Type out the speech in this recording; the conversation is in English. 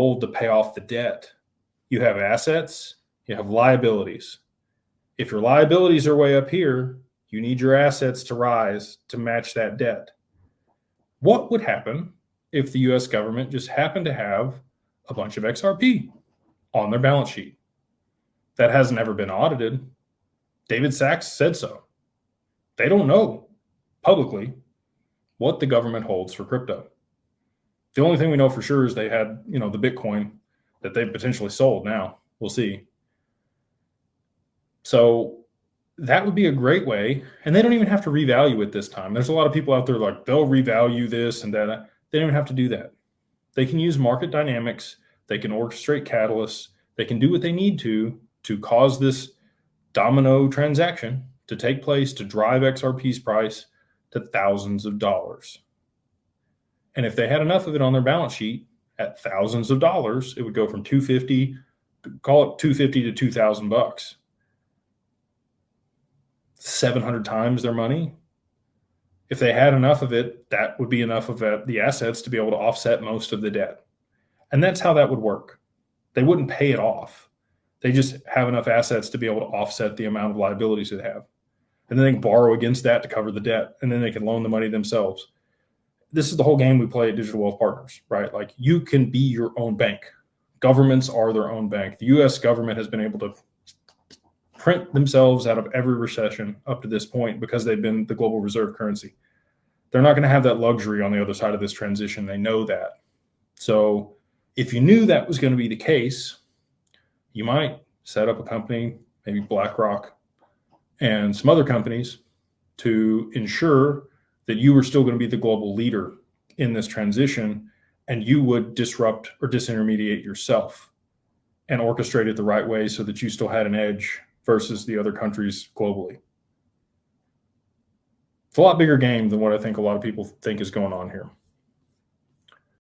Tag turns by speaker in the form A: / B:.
A: gold to pay off the debt. You have assets, you have liabilities. If your liabilities are way up here, you need your assets to rise to match that debt. What would happen if the US government just happened to have a bunch of XRP on their balance sheet? That has never been audited. David Sachs said so. They don't know publicly what the government holds for crypto. The only thing we know for sure is they had, the Bitcoin that they've potentially sold now. We'll see. So that would be a great way. And they don't even have to revalue it this time. There's a lot of people out there like they'll revalue this and that. They don't even have to do that. They can use market dynamics. They can orchestrate catalysts. They can do what they need to cause this domino transaction to take place to drive XRP's price to thousands of dollars. And if they had enough of it on their balance sheet at thousands of dollars, it would go from 250, call it 250 to 2,000 bucks. 700 times their money. If they had enough of it, that would be enough of the assets to be able to offset most of the debt. And that's how that would work. They wouldn't pay it off. They just have enough assets to be able to offset the amount of liabilities they have. And then they can borrow against that to cover the debt. And then they can loan the money themselves. This is the whole game we play at Digital Wealth Partners, right? Like you can be your own bank. Governments are their own bank. The US government has been able to print themselves out of every recession up to this point because they've been the global reserve currency. They're not going to have that luxury on the other side of this transition. They know that. So if you knew that was going to be the case, you might set up a company, maybe BlackRock and some other companies, to ensure that you were still going to be the global leader in this transition, and you would disrupt or disintermediate yourself and orchestrate it the right way so that you still had an edge versus the other countries globally. It's a lot bigger game than what I think a lot of people think is going on here.